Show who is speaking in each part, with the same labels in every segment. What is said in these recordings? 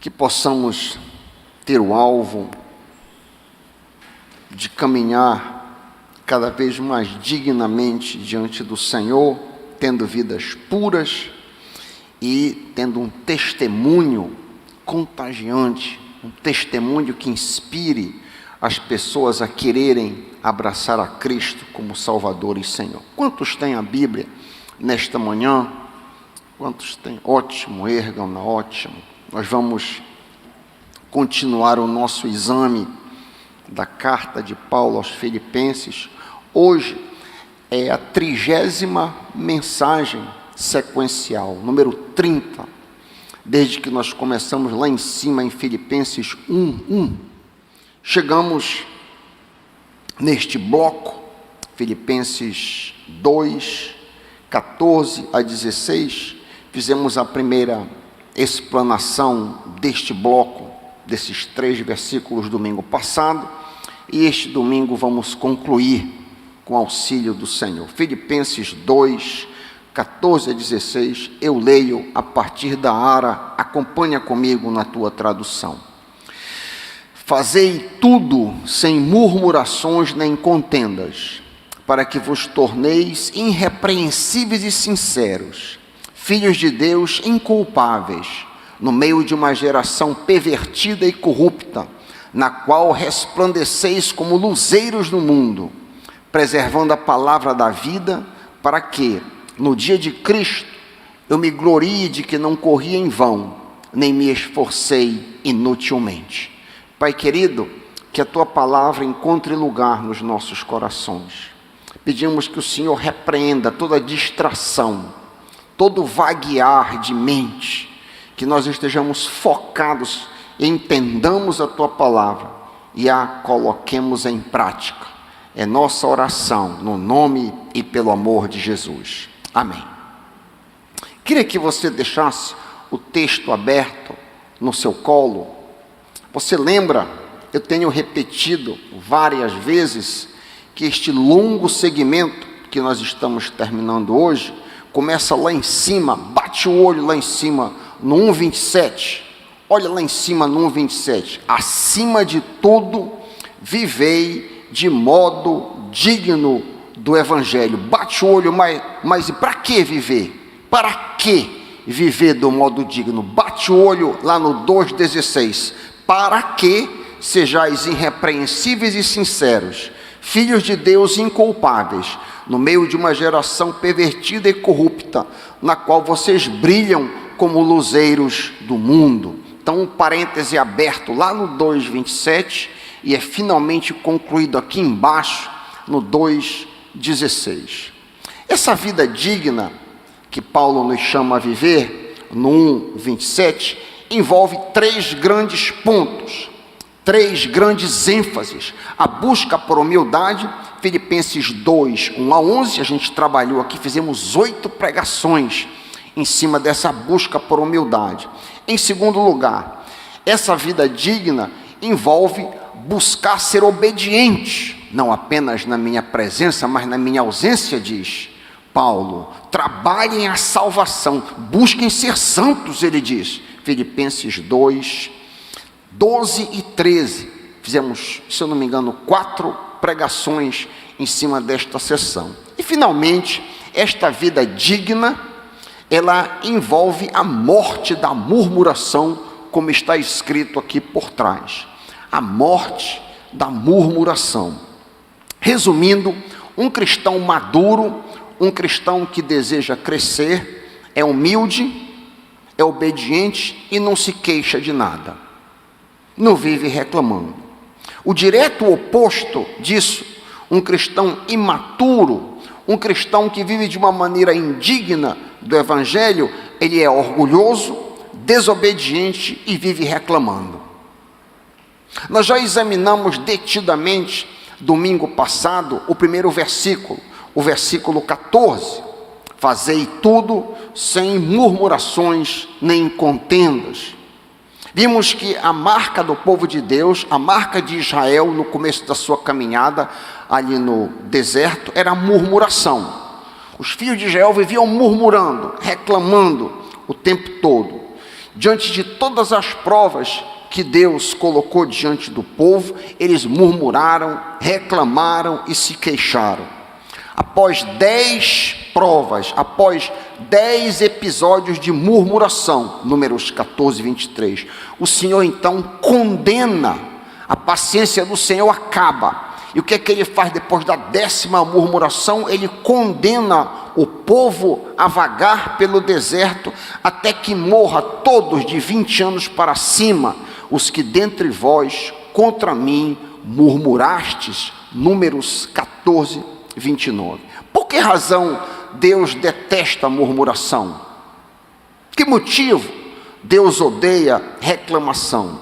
Speaker 1: que possamos ter o alvo de caminhar cada vez mais dignamente diante do Senhor, tendo vidas puras e tendo um testemunho contagiante, um testemunho que inspire as pessoas a quererem abraçar a Cristo como Salvador e Senhor. Quantos têm a Bíblia nesta manhã? Quantos têm? Ótimo, ergam na ótimo. Nós vamos continuar o nosso exame da carta de Paulo aos Filipenses. Hoje é a 30ª mensagem sequencial, número 30, desde que nós começamos lá em cima em Filipenses 1:1. Chegamos neste bloco, Filipenses 2, 14 a 16, fizemos a primeira explanação deste bloco, desses 3 versículos domingo passado, e este domingo vamos concluir com o auxílio do Senhor. Filipenses 2, 14 a 16, eu leio a partir da ARA, acompanha comigo na tua tradução. Fazei tudo sem murmurações nem contendas, para que vos torneis irrepreensíveis e sinceros, filhos de Deus inculpáveis, no meio de uma geração pervertida e corrupta, na qual resplandeceis como luzeiros no mundo, preservando a palavra da vida, para que, no dia de Cristo, eu me glorie de que não corri em vão, nem me esforcei inutilmente. Pai querido, que a Tua palavra encontre lugar nos nossos corações. Pedimos que o Senhor repreenda toda distração, todo vaguear de mente, que nós estejamos focados e entendamos a Tua palavra e a coloquemos em prática. É nossa oração, no nome e pelo amor de Jesus. Amém. Queria que você deixasse o texto aberto no seu colo. Você lembra, eu tenho repetido várias vezes, que este longo segmento que nós estamos terminando hoje, começa lá em cima, bate o olho lá em cima, no 1:27. Olha lá em cima no 1:27. Acima de tudo, vivei de modo digno do Evangelho. Bate o olho, mas para que viver? Para que viver do modo digno? Bate o olho lá no 2:16. Para que sejais irrepreensíveis e sinceros, filhos de Deus inculpáveis, no meio de uma geração pervertida e corrupta, na qual vocês brilham como luzeiros do mundo. Então, um parêntese aberto lá no 2:27 e é finalmente concluído aqui embaixo no 2:16. Essa vida digna que Paulo nos chama a viver, no 1:27, envolve 3 grandes pontos, 3 grandes ênfases. A busca por humildade, Filipenses 2, 1 a 11, a gente trabalhou aqui, fizemos 8 pregações em cima dessa busca por humildade. Em segundo lugar, essa vida digna envolve buscar ser obediente, não apenas na minha presença, mas na minha ausência, diz Paulo. Trabalhem a salvação, busquem ser santos, ele diz. Filipenses 2, 12 e 13. Fizemos, se eu não me engano, 4 pregações em cima desta sessão. E finalmente, esta vida digna, ela envolve a morte da murmuração, como está escrito aqui por trás. A morte da murmuração. Resumindo, um cristão maduro, um cristão que deseja crescer, é humilde, é obediente e não se queixa de nada. Não vive reclamando. O direto oposto disso, um cristão imaturo, um cristão que vive de uma maneira indigna do Evangelho, ele é orgulhoso, desobediente e vive reclamando. Nós já examinamos detidamente, domingo passado, o primeiro versículo, o versículo 14. Fazei tudo sem murmurações nem contendas. Vimos que a marca do povo de Deus, a marca de Israel no começo da sua caminhada ali no deserto, era a murmuração. Os filhos de Israel viviam murmurando, reclamando o tempo todo. diante de todas as provas que Deus colocou diante do povo, eles murmuraram, reclamaram e se queixaram. Após 10 provas, após 10 episódios de murmuração, Números 14, 23, o Senhor então condena, a paciência do Senhor acaba. E o que é que ele faz depois da 10ª murmuração? Ele condena o povo a vagar pelo deserto, até que morra todos de 20 anos para cima, os que dentre vós contra mim murmurastes. Números 14, 29. Por que razão Deus detesta a murmuração? Que motivo Deus odeia reclamação?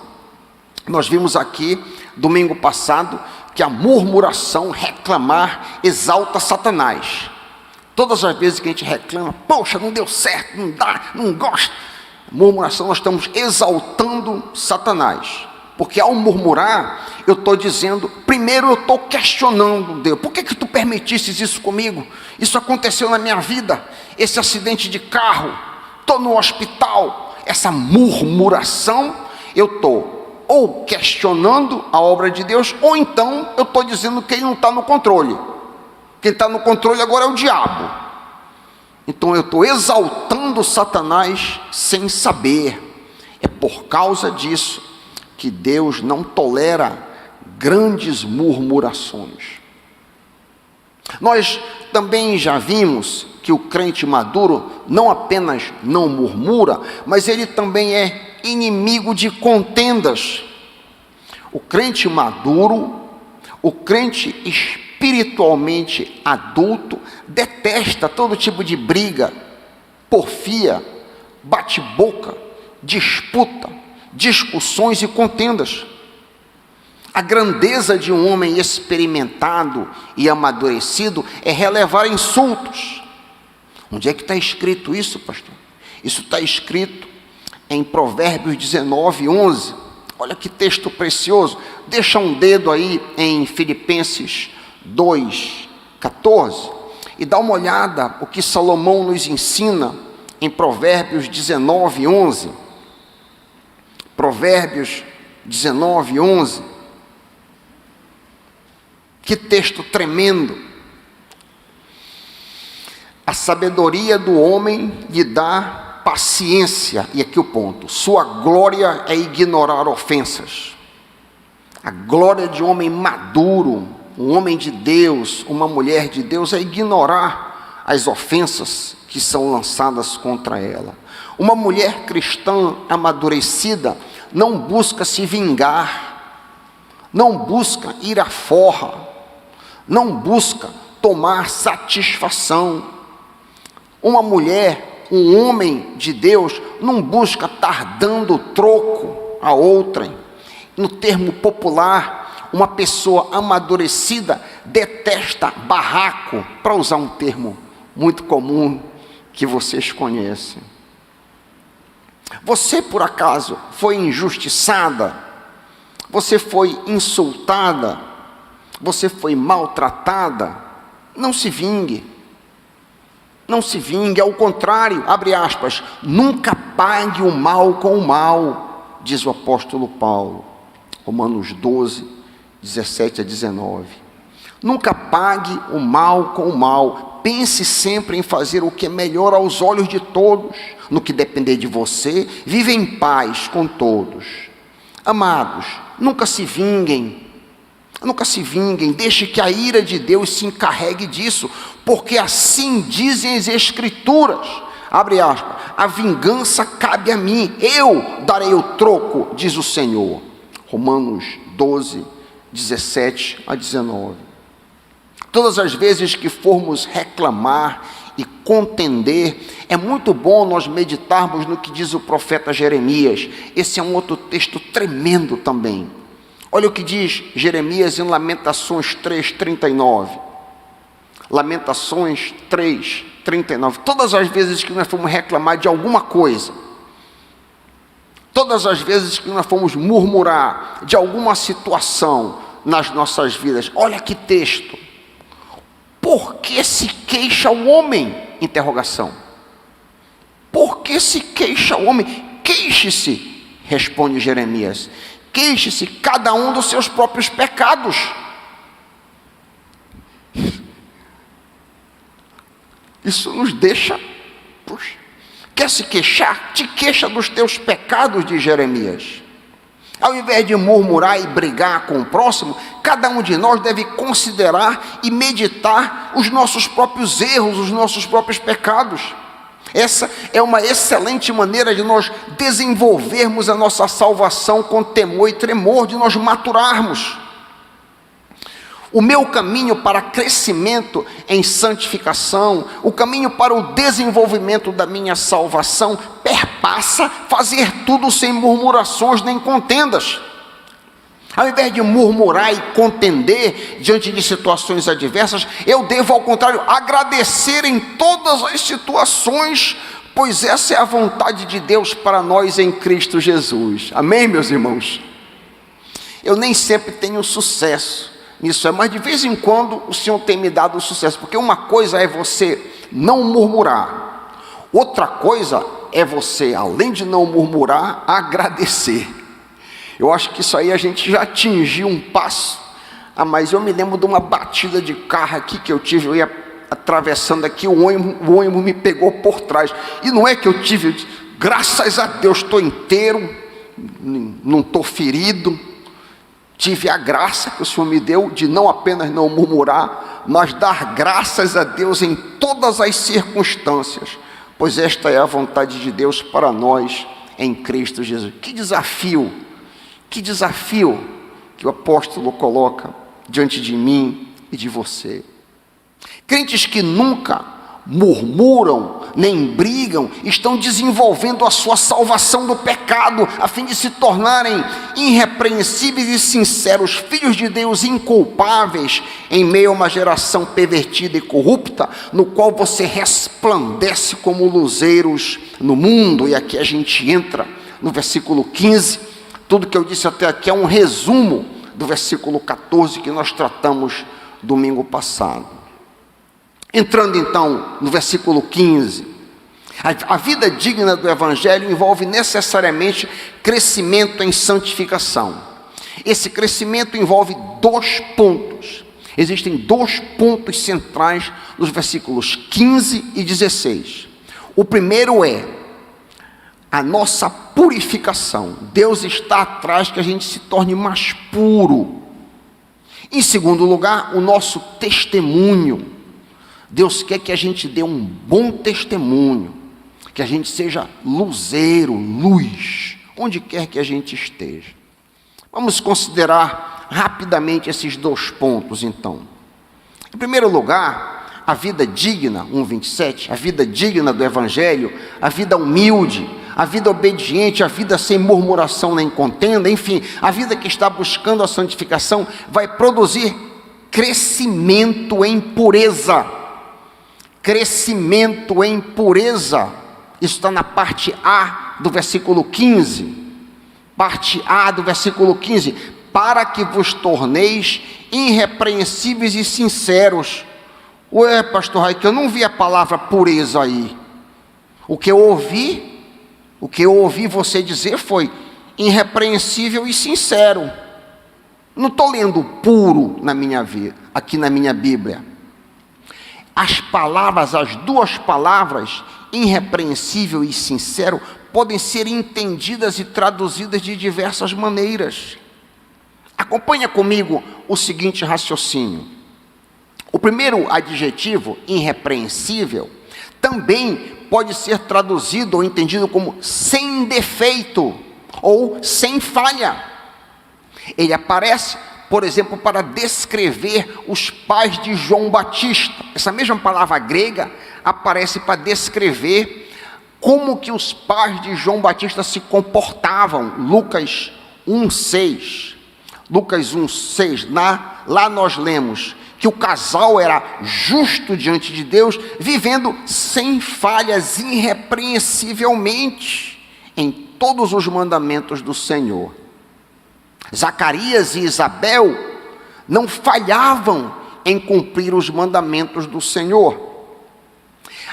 Speaker 1: Nós vimos aqui, domingo passado, que a murmuração, reclamar, exalta Satanás. Todas as vezes que a gente reclama, poxa, não deu certo, não dá, não gosta. Murmuração, nós estamos exaltando Satanás. Porque ao murmurar, eu estou dizendo, primeiro eu estou questionando Deus. Por que tu permitisses isso comigo? Isso aconteceu na minha vida, esse acidente de carro, estou no hospital. Essa murmuração, eu estou ou questionando a obra de Deus, ou então eu estou dizendo que ele não está no controle. Quem está no controle agora é o diabo. Então eu estou exaltando Satanás sem saber. É por causa disso que Deus não tolera grandes murmurações. Nós também já vimos que o crente maduro não apenas não murmura, mas ele também é inimigo de contendas. O crente maduro, o crente espiritualmente adulto, detesta todo tipo de briga, porfia, bate-boca, disputa, discussões e contendas. A grandeza de um homem experimentado e amadurecido é relevar insultos. Onde é que está escrito isso, pastor? Isso está escrito em Provérbios 19, 11. Olha que texto precioso. Deixa um dedo aí em Filipenses 2, 14. E dá uma olhada o que Salomão nos ensina em Provérbios 19, 11. Provérbios 19, 11. Que texto tremendo. A sabedoria do homem lhe dá paciência, e aqui o ponto, sua glória é ignorar ofensas. A glória de um homem maduro, um homem de Deus, uma mulher de Deus, é ignorar as ofensas que são lançadas contra ela. Uma mulher cristã amadurecida não busca se vingar, não busca ir à forra, não busca tomar satisfação. Uma mulher, um homem de Deus, não busca estar dando troco a outrem. No termo popular, uma pessoa amadurecida detesta barraco, para usar um termo muito comum que vocês conhecem. Você, por acaso, foi injustiçada? Você foi insultada? Você foi maltratada? Não se vingue. Não se vingue, ao contrário, abre aspas, nunca pague o mal com o mal, diz o apóstolo Paulo, Romanos 12, 17 a 19. Nunca pague o mal com o mal, pense sempre em fazer o que é melhor aos olhos de todos, no que depender de você, vive em paz com todos. Amados, nunca se vinguem, deixe que a ira de Deus se encarregue disso, porque assim dizem as Escrituras, abre aspas, a vingança cabe a mim, eu darei o troco, diz o Senhor. Romanos 12, 17 a 19. Todas as vezes que formos reclamar e contender, é muito bom nós meditarmos no que diz o profeta Jeremias. Esse é um outro texto tremendo também. Olha o que diz Jeremias em Lamentações 3, 39. Lamentações 3, 39. Todas as vezes que nós formos reclamar de alguma coisa, todas as vezes que nós formos murmurar de alguma situação nas nossas vidas, olha que texto. Por que se queixa o homem? Interrogação. Por que se queixa o homem? queixe-se, responde Jeremias, queixe-se cada um dos seus próprios pecados. Isso nos deixa, puxa, quer se queixar? Te queixa dos teus pecados, diz Jeremias. Ao invés de murmurar e brigar com o próximo, cada um de nós deve considerar e meditar os nossos próprios erros, os nossos próprios pecados. Essa é uma excelente maneira de nós desenvolvermos a nossa salvação com temor e tremor, de nós maturarmos. O meu caminho para crescimento em santificação, o caminho para o desenvolvimento da minha salvação, perpassa fazer tudo sem murmurações nem contendas. Ao invés de murmurar e contender diante de situações adversas, eu devo, ao contrário, agradecer em todas as situações, pois essa é a vontade de Deus para nós em Cristo Jesus. Amém, meus irmãos? Eu nem sempre tenho sucesso nisso, mas de vez em quando o Senhor tem me dado sucesso, porque uma coisa é você não murmurar, outra coisa é você, além de não murmurar, agradecer. Eu acho que isso aí a gente já atingiu um passo. Mas eu me lembro de uma batida de carro aqui que eu tive, eu ia atravessando aqui, o ônibus me pegou por trás, e não é que eu tive, graças a Deus estou inteiro, não estou ferido. Tive a graça que o Senhor me deu de não apenas não murmurar, mas dar graças a Deus em todas as circunstâncias, pois esta é a vontade de Deus para nós em Cristo Jesus. Que desafio que o apóstolo coloca diante de mim e de você. Crentes que nunca murmuram, nem brigam, estão desenvolvendo a sua salvação do pecado, a fim de se tornarem irrepreensíveis e sinceros, filhos de Deus inculpáveis, em meio a uma geração pervertida e corrupta, no qual você resplandece como luzeiros no mundo. E aqui a gente entra no versículo 15, tudo que eu disse até aqui é um resumo do versículo 14 que nós tratamos domingo passado. Entrando então no versículo 15, a vida digna do Evangelho envolve necessariamente crescimento em santificação. Esse crescimento envolve 2 pontos. Existem 2 pontos centrais nos versículos 15 e 16. O primeiro é a nossa purificação. Deus está atrás que a gente se torne mais puro. Em segundo lugar, o nosso testemunho. Deus quer que a gente dê um bom testemunho, que a gente seja luzeiro, luz, onde quer que a gente esteja. Vamos considerar rapidamente esses 2 pontos, então. Em primeiro lugar, a vida digna, 1:27, a vida digna do Evangelho, a vida humilde, a vida obediente, a vida sem murmuração nem contenda, enfim, a vida que está buscando a santificação, vai produzir crescimento em pureza. Crescimento em pureza. Isso está na parte A do versículo 15. Parte A do versículo 15. Para que vos torneis irrepreensíveis e sinceros. Ué, pastor Raik, eu não vi a palavra pureza aí. O que eu ouvi você dizer foi irrepreensível e sincero. Não estou lendo puro na minha vida, aqui na minha Bíblia. As 2 palavras, irrepreensível e sincero, podem ser entendidas e traduzidas de diversas maneiras. Acompanha comigo o seguinte raciocínio. O primeiro adjetivo, irrepreensível, também pode ser traduzido ou entendido como sem defeito ou sem falha. Ele aparece, por exemplo, para descrever os pais de João Batista. Essa mesma palavra grega aparece para descrever como que os pais de João Batista se comportavam. Lucas 1:6. Lucas 1:6, lá nós lemos que o casal era justo diante de Deus, vivendo sem falhas, irrepreensivelmente, em todos os mandamentos do Senhor. Zacarias e Isabel não falhavam em cumprir os mandamentos do Senhor.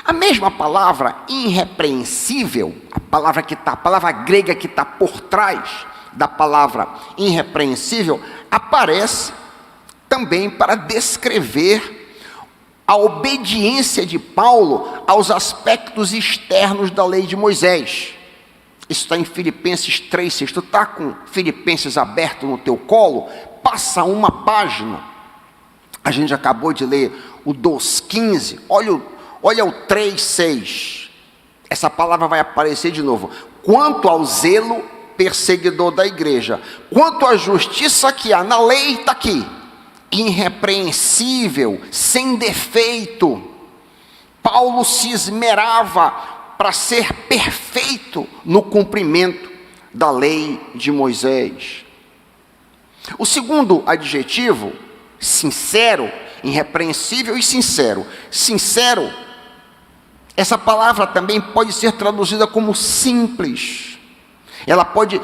Speaker 1: A mesma palavra irrepreensível, a palavra grega que está por trás da palavra irrepreensível, aparece também para descrever a obediência de Paulo aos aspectos externos da lei de Moisés. Isso está em Filipenses 3:6. Tu está com Filipenses aberto no teu colo? Passa uma página. A gente acabou de ler o 2:15. Olha o 3:6. Essa palavra vai aparecer de novo. Quanto ao zelo perseguidor da igreja, quanto à justiça que há na lei, está aqui. Irrepreensível, sem defeito. Paulo se esmerava para ser perfeito no cumprimento da lei de Moisés. O segundo adjetivo, sincero, irrepreensível e sincero. Sincero, essa palavra também pode ser traduzida como simples. Ela pode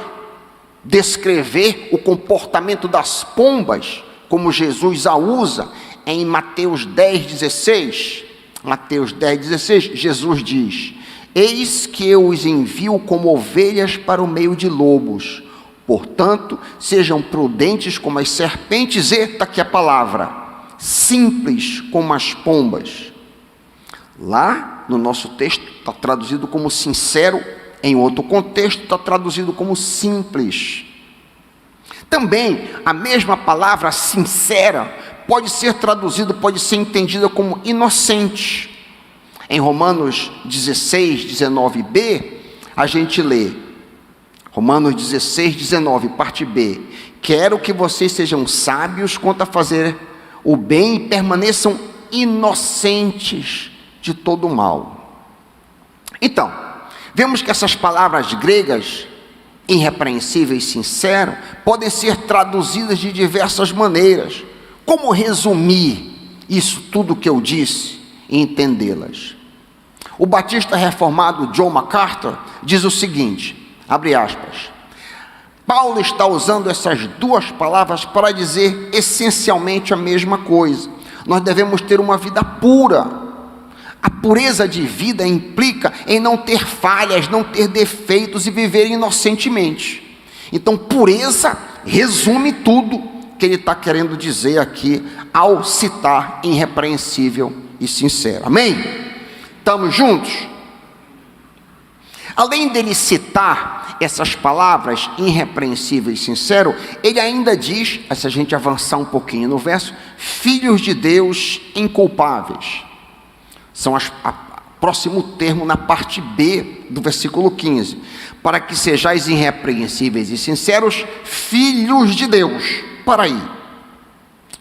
Speaker 1: descrever o comportamento das pombas, como Jesus a usa em Mateus 10:16. Mateus 10:16, Jesus diz: eis que eu os envio como ovelhas para o meio de lobos. Portanto, sejam prudentes como as serpentes, está aqui a palavra, simples como as pombas. Lá no nosso texto está traduzido como sincero, em outro contexto está traduzido como simples. Também a mesma palavra sincera pode ser traduzida, pode ser entendida como inocente. Em Romanos 16:19b, a gente lê, Romanos 16:19, parte B: quero que vocês sejam sábios quanto a fazer o bem e permaneçam inocentes de todo o mal. Então, vemos que essas palavras gregas, irrepreensível e sincero, podem ser traduzidas de diversas maneiras. Como resumir isso tudo que eu disse e entendê-las? O batista reformado John MacArthur diz o seguinte, abre aspas: Paulo está usando essas duas palavras para dizer essencialmente a mesma coisa. Nós devemos ter uma vida pura. A pureza de vida implica em não ter falhas, não ter defeitos e viver inocentemente. Então, pureza resume tudo que ele está querendo dizer aqui ao citar irrepreensível e sincero. Amém? Estamos juntos? Além dele citar essas palavras, irrepreensível e sincero, ele ainda diz, se a gente avançar um pouquinho no verso, filhos de Deus inculpáveis. São o próximo termo na parte B do versículo 15. Para que sejais irrepreensíveis e sinceros, filhos de Deus. Para aí.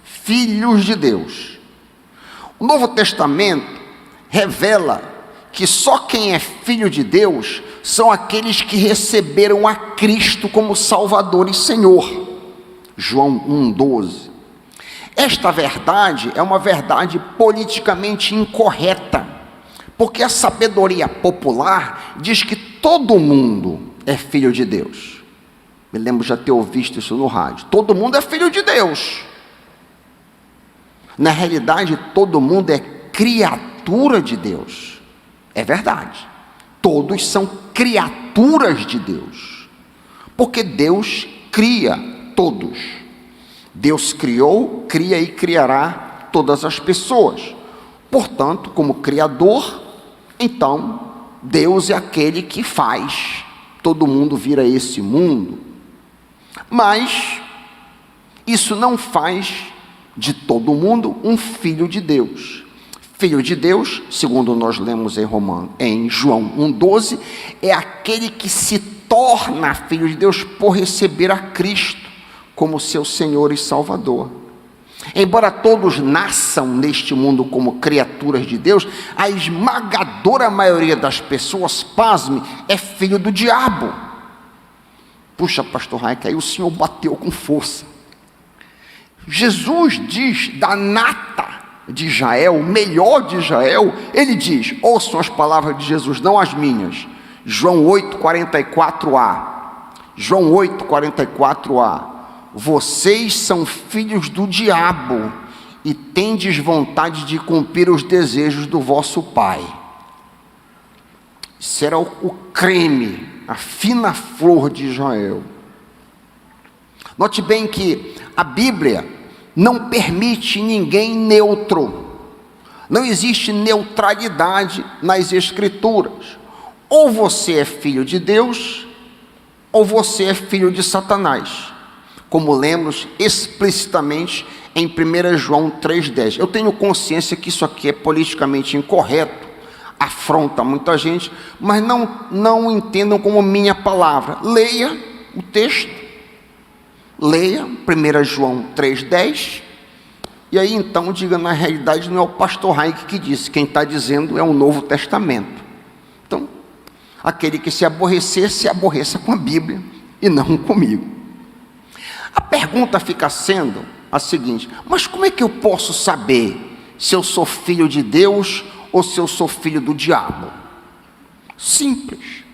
Speaker 1: Filhos de Deus. O Novo Testamento revela que só quem é filho de Deus são aqueles que receberam a Cristo como Salvador e Senhor. João 1,12. Esta verdade é uma verdade politicamente incorreta, porque a sabedoria popular diz que todo mundo é filho de Deus. Me lembro de já ter ouvido isso no rádio. Todo mundo é filho de Deus. Na realidade, todo mundo é criatura de Deus. É verdade. Todos são criaturas de Deus, porque Deus cria todos. Deus criou, cria e criará todas as pessoas. Portanto, como Criador, então, Deus é aquele que faz todo mundo vir a esse mundo. Mas, isso não faz de todo mundo um filho de Deus. Filho de Deus, segundo nós lemos em João 1,12, é aquele que se torna filho de Deus por receber a Cristo como seu Senhor e Salvador. Embora todos nasçam neste mundo como criaturas de Deus, a esmagadora maioria das pessoas, pasme, é filho do diabo. Puxa, pastor Raik, aí o senhor bateu com força. Jesus diz da nata de Israel, o melhor de Israel, ele diz, ouçam as palavras de Jesus, não as minhas, João 8,44a, João 8,44a, vocês são filhos do diabo e tendes vontade de cumprir os desejos do vosso pai. Será o creme, a fina flor de Israel. Note bem que a Bíblia não permite ninguém neutro. Não existe neutralidade nas Escrituras. Ou você é filho de Deus, ou você é filho de Satanás, como lemos explicitamente em 1 João 3,10. Eu tenho consciência que isso aqui é politicamente incorreto, afronta muita gente, mas não entendam como minha palavra. Leia o texto, leia 1 João 3,10, e aí então diga, na realidade não é o pastor Heinck que disse, quem está dizendo é o Novo Testamento. Então, aquele que se aborreça com a Bíblia e não comigo. A pergunta fica sendo a seguinte: mas como é que eu posso saber se eu sou filho de Deus ou se eu sou filho do diabo? Simples.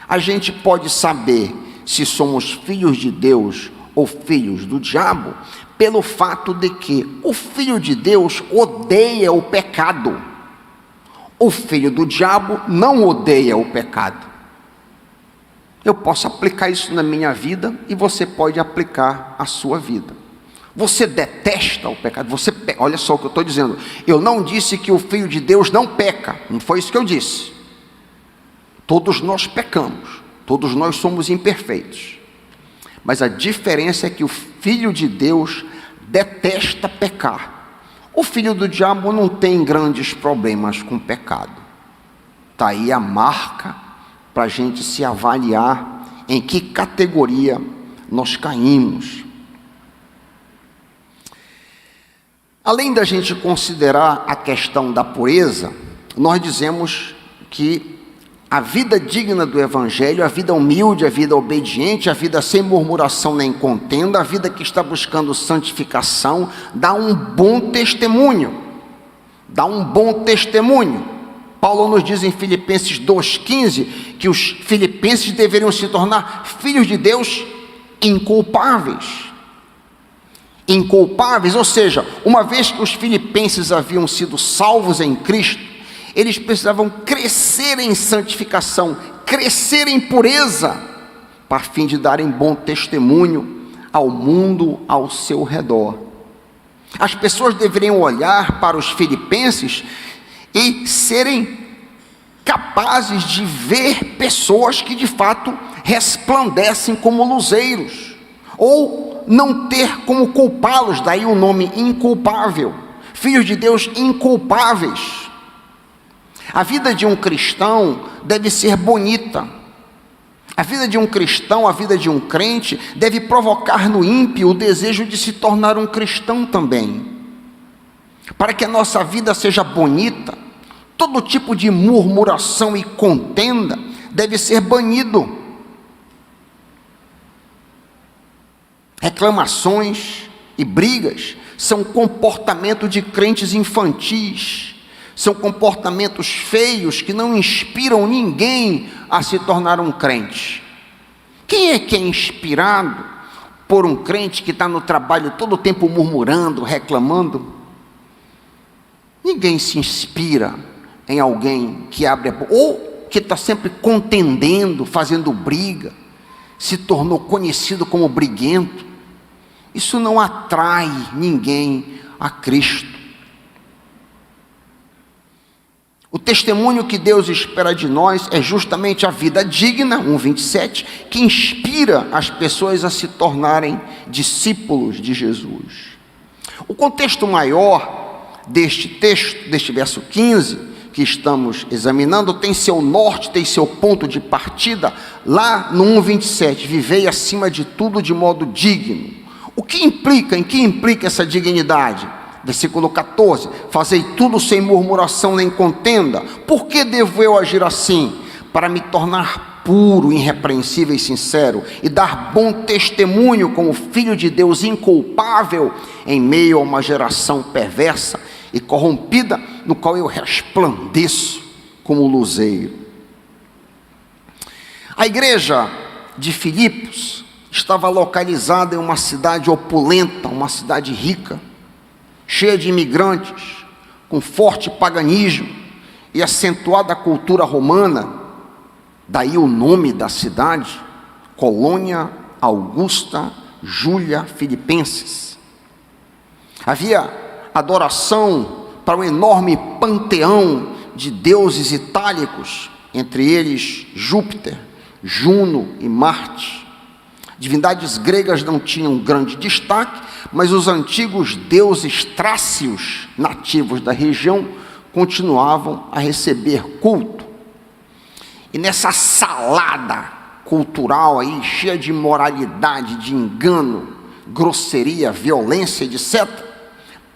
Speaker 1: A gente pode saber se somos filhos de Deus ou filhos do diabo pelo fato de que o filho de Deus odeia o pecado. O filho do diabo não odeia o pecado. Eu posso aplicar isso na minha vida e você pode aplicar à sua vida. Você detesta o pecado, olha só o que eu estou dizendo. Eu não disse que o filho de Deus não peca, não foi isso que eu disse. Todos nós pecamos, todos nós somos imperfeitos. Mas a diferença é que o filho de Deus detesta pecar. O filho do diabo não tem grandes problemas com pecado. Está aí a marca para a gente se avaliar em que categoria nós caímos. Além da gente considerar a questão da pureza, nós dizemos que a vida digna do Evangelho, a vida humilde, a vida obediente, a vida sem murmuração nem contenda, a vida que está buscando santificação, dá um bom testemunho. Dá um bom testemunho. Paulo nos diz em Filipenses 2,15 que os filipenses deveriam se tornar filhos de Deus inculpáveis. Inculpáveis, ou seja, uma vez que os filipenses haviam sido salvos em Cristo, eles precisavam crescer em santificação, crescer em pureza, para fim de darem bom testemunho ao mundo ao seu redor. As pessoas deveriam olhar para os filipenses e serem capazes de ver pessoas que de fato resplandecem como luzeiros, ou não ter como culpá-los, daí o nome inculpável, filhos de Deus inculpáveis. A vida de um cristão deve ser bonita. A vida de um cristão, a vida de um crente, deve provocar no ímpio o desejo de se tornar um cristão também. Para que a nossa vida seja bonita, todo tipo de murmuração e contenda deve ser banido. Reclamações e brigas são comportamento de crentes infantis. São comportamentos feios que não inspiram ninguém a se tornar um crente. Quem é que é inspirado por um crente que está no trabalho todo o tempo murmurando, reclamando? Ninguém se inspira em alguém que abre a boca, ou que está sempre contendendo, fazendo briga, se tornou conhecido como briguento. Isso não atrai ninguém a Cristo. O testemunho que Deus espera de nós é justamente a vida digna, 1,27, que inspira as pessoas a se tornarem discípulos de Jesus. O contexto maior deste texto, deste verso 15, que estamos examinando, tem seu norte, tem seu ponto de partida, lá no 1,27, vivei acima de tudo de modo digno. O que implica, em que implica essa dignidade? Versículo 14, fazei tudo sem murmuração nem contenda. Por que devo eu agir assim? Para me tornar puro, irrepreensível e sincero, e dar bom testemunho como filho de Deus inculpável, em meio a uma geração perversa e corrompida, no qual eu resplandeço como luzeiro. A igreja de Filipos estava localizada em uma cidade opulenta, uma cidade rica, cheia de imigrantes, com forte paganismo e acentuada cultura romana. Daí o nome da cidade, Colônia Augusta Júlia Filipenses. Havia adoração para um enorme panteão de deuses itálicos, entre eles Júpiter, Juno e Marte. Divindades gregas não tinham grande destaque, mas os antigos deuses trácios, nativos da região, continuavam a receber culto. E nessa salada cultural aí, cheia de imoralidade, de engano, grosseria, violência, etc.,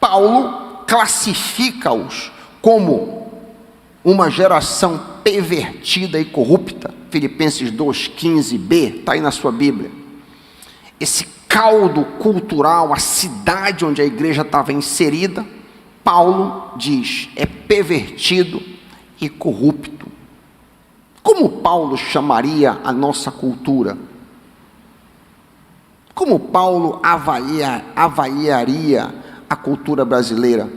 Speaker 1: Paulo classifica-os como uma geração pervertida e corrupta. Filipenses 2,15b, está aí na sua Bíblia. Esse caldo cultural, a cidade onde a igreja estava inserida, Paulo diz, é pervertido e corrupto. Como Paulo chamaria a nossa cultura? Como Paulo avaliaria a cultura brasileira?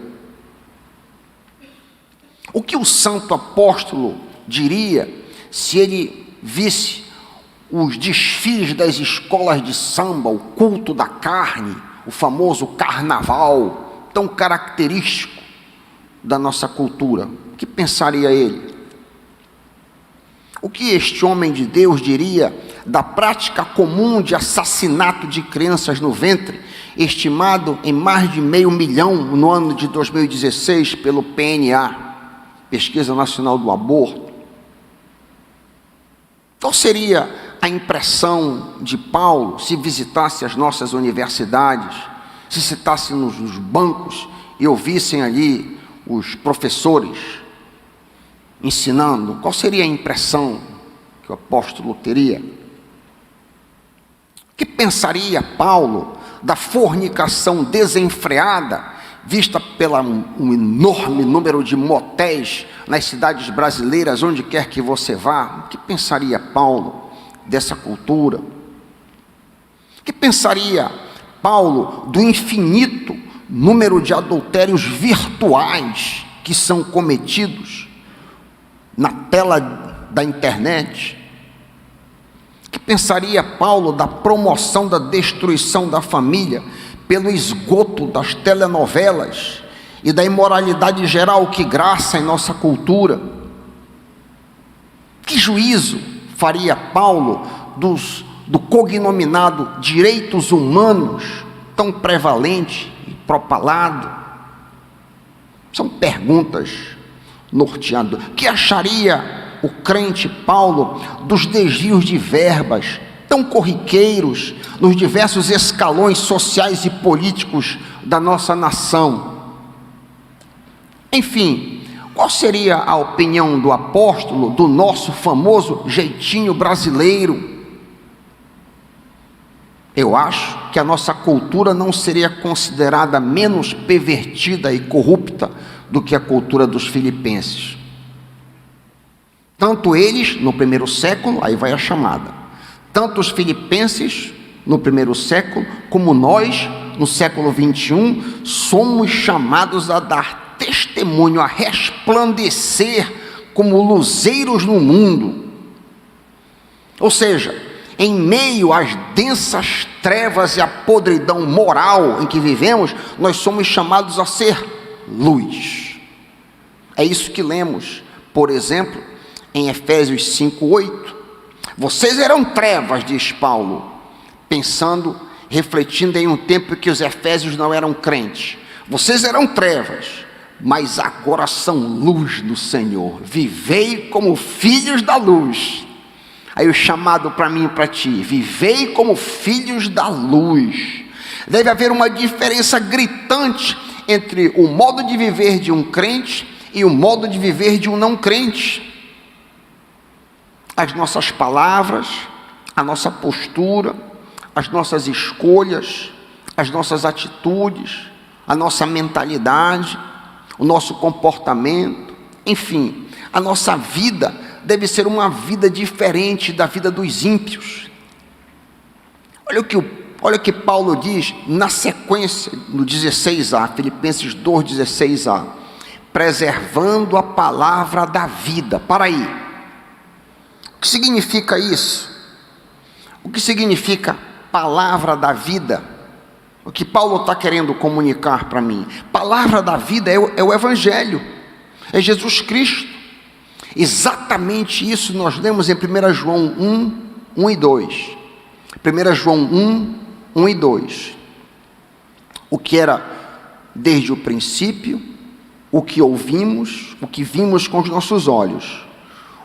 Speaker 1: O que o santo apóstolo diria se ele visse os desfiles das escolas de samba, o culto da carne, o famoso carnaval, tão característico da nossa cultura? O que pensaria ele? O que este homem de Deus diria da prática comum de assassinato de crianças no ventre, estimado em mais de 500 mil no ano de 2016 pelo PNA, Pesquisa Nacional do Aborto? Qual seria a impressão de Paulo se visitasse as nossas universidades, se sentasse nos bancos e ouvissem ali os professores ensinando? Qual seria a impressão que o apóstolo teria? O que pensaria Paulo da fornicação desenfreada vista pela um enorme número de motéis nas cidades brasileiras, onde quer que você vá? O que pensaria Paulo dessa cultura? O que pensaria Paulo do infinito número de adultérios virtuais que são cometidos na tela da internet? O que pensaria Paulo da promoção da destruição da família pelo esgoto das telenovelas e da imoralidade geral que graça em nossa cultura? Que juízo faria Paulo do cognominado direitos humanos, tão prevalente e propalado? São perguntas norteadoras. O que acharia o crente Paulo dos desvios de verbas tão corriqueiros nos diversos escalões sociais e políticos da nossa nação? Enfim, qual seria a opinião do apóstolo do nosso famoso jeitinho brasileiro? Eu acho que a nossa cultura não seria considerada menos pervertida e corrupta do que a cultura dos filipenses. Tanto eles, no primeiro século, aí vai a chamada, tanto os filipenses, no primeiro século, como nós, no século 21, somos chamados a dar testemunho, a resplandecer como luzeiros no mundo. Ou seja, em meio às densas trevas e à podridão moral em que vivemos, nós somos chamados a ser luz. É isso que lemos, por exemplo, em Efésios 5:8. Vocês eram trevas, diz Paulo, refletindo em um tempo que os efésios não eram crentes. Vocês eram trevas, mas agora são luz do Senhor. Vivei como filhos da luz. Aí o chamado para mim e para ti: vivei como filhos da luz. Deve haver uma diferença gritante entre o modo de viver de um crente e o modo de viver de um não crente. As nossas palavras, a nossa postura, as nossas escolhas, as nossas atitudes, a nossa mentalidade, o nosso comportamento, enfim, a nossa vida deve ser uma vida diferente da vida dos ímpios. Olha o que Paulo diz na sequência, no 16a, Filipenses 2,16a, preservando a palavra da vida. Para aí. O que significa isso? O que significa palavra da vida? O que Paulo está querendo comunicar para mim? Palavra da vida é o Evangelho, é Jesus Cristo. Exatamente isso nós lemos em 1 João 1, 1 e 2. 1 João 1, 1 e 2. O que era desde o princípio, o que ouvimos, o que vimos com os nossos olhos,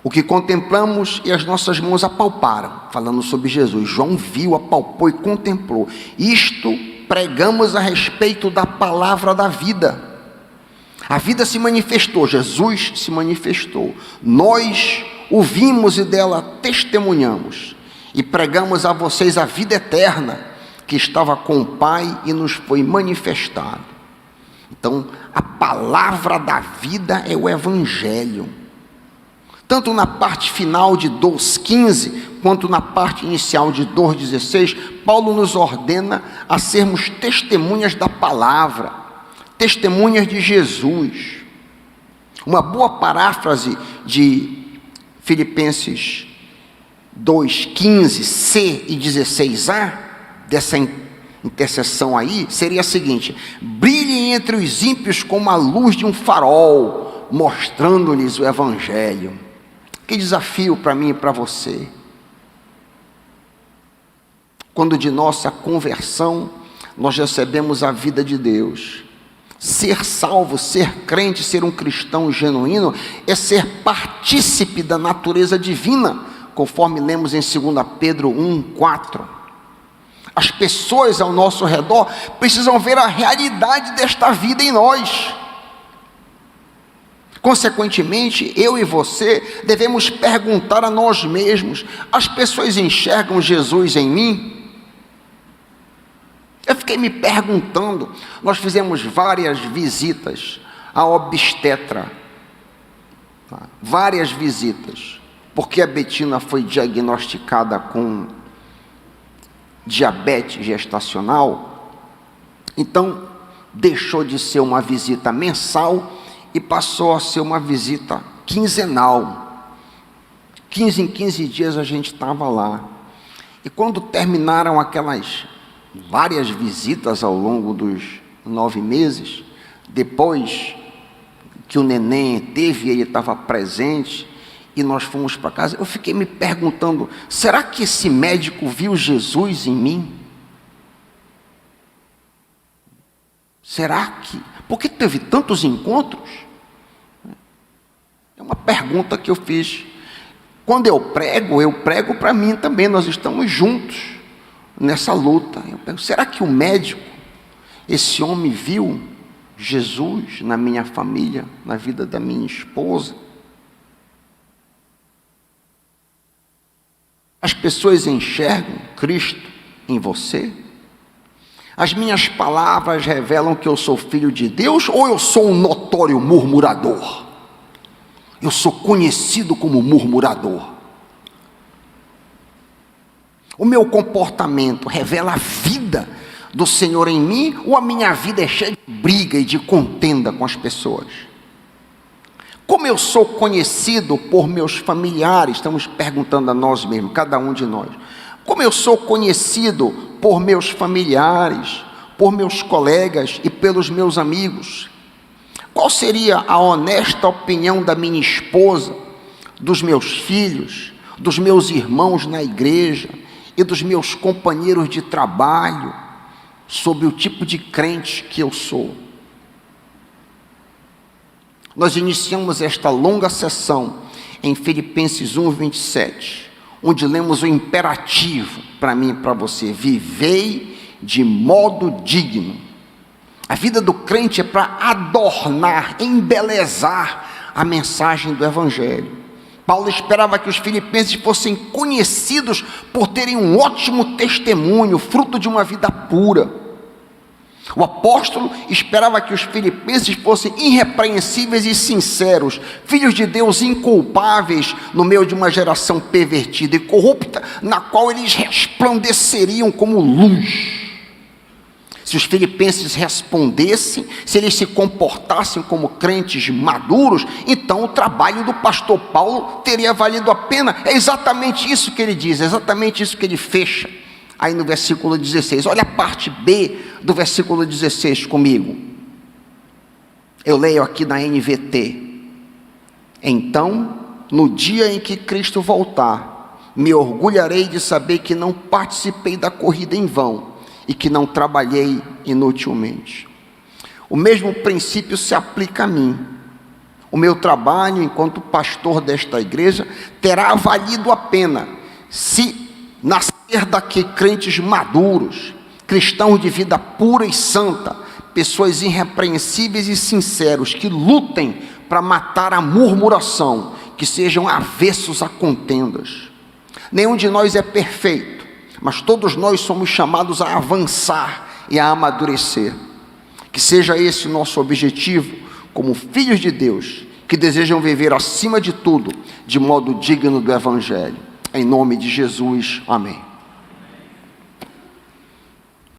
Speaker 1: o que contemplamos e as nossas mãos apalparam, falando sobre Jesus. João viu, apalpou e contemplou. Isto pregamos a respeito da palavra da vida. A vida se manifestou, Jesus se manifestou. Nós ouvimos e dela testemunhamos. E pregamos a vocês a vida eterna, que estava com o Pai e nos foi manifestado. Então, a palavra da vida é o Evangelho. Tanto na parte final de 2,15, quanto na parte inicial de 2,16, Paulo nos ordena a sermos testemunhas da palavra, testemunhas de Jesus. Uma boa paráfrase de Filipenses 2,15c e 16a, dessa intercessão aí, seria a seguinte: brilhem entre os ímpios como a luz de um farol, mostrando-lhes o Evangelho. Que desafio para mim e para você. Quando de nossa conversão nós recebemos a vida de Deus. Ser salvo, ser crente, ser um cristão genuíno é ser partícipe da natureza divina, conforme lemos em 2 Pedro 1,4. As pessoas ao nosso redor precisam ver a realidade desta vida em nós. Consequentemente, eu e você devemos perguntar a nós mesmos: as pessoas enxergam Jesus em mim? Eu fiquei me perguntando. Nós fizemos várias visitas à obstetra, várias visitas, porque a Betina foi diagnosticada com diabetes gestacional. Então deixou de ser uma visita mensal e passou a ser uma visita quinzenal. 15 em 15 dias a gente estava lá. E quando terminaram aquelas várias visitas ao longo dos 9 meses, depois que o neném teve, ele estava presente, e nós fomos para casa, eu fiquei me perguntando: será que esse médico viu Jesus em mim? Será que... Por que teve tantos encontros? É uma pergunta que eu fiz. Quando eu prego para mim também. Nós estamos juntos nessa luta. Eu pergunto: será que o médico, esse homem, viu Jesus na minha família, na vida da minha esposa? As pessoas enxergam Cristo em você? As minhas palavras revelam que eu sou filho de Deus, ou eu sou um notório murmurador? Eu sou conhecido como murmurador. O meu comportamento revela a vida do Senhor em mim, ou a minha vida é cheia de briga e de contenda com as pessoas? Como eu sou conhecido por meus familiares? Estamos perguntando a nós mesmos, cada um de nós. Como eu sou conhecido por meus familiares, por meus colegas e pelos meus amigos? Qual seria a honesta opinião da minha esposa, dos meus filhos, dos meus irmãos na igreja e dos meus companheiros de trabalho sobre o tipo de crente que eu sou? Nós iniciamos esta longa sessão em Filipenses 1:27, onde lemos o imperativo para mim e para você: vivei de modo digno. A vida do crente é para adornar, embelezar a mensagem do Evangelho. Paulo esperava que os filipenses fossem conhecidos por terem um ótimo testemunho, fruto de uma vida pura. O apóstolo esperava que os filipenses fossem irrepreensíveis e sinceros, filhos de Deus inculpáveis no meio de uma geração pervertida e corrupta, na qual eles resplandeceriam como luz. Se os filipenses respondessem, se eles se comportassem como crentes maduros, então o trabalho do pastor Paulo teria valido a pena. É exatamente isso que ele diz, é exatamente isso que ele fecha aí no versículo 16. Olha a parte B do versículo 16 comigo. Eu leio aqui na NVT. Então, no dia em que Cristo voltar, me orgulharei de saber que não participei da corrida em vão e que não trabalhei inutilmente. O mesmo princípio se aplica a mim. O meu trabalho enquanto pastor desta igreja terá valido a pena se nascer daqui crentes maduros, cristãos de vida pura e santa, pessoas irrepreensíveis e sinceros, que lutem para matar a murmuração, que sejam avessos a contendas. Nenhum de nós é perfeito, mas todos nós somos chamados a avançar e a amadurecer. Que seja esse o nosso objetivo, como filhos de Deus, que desejam viver acima de tudo, de modo digno do Evangelho. Em nome de Jesus, amém.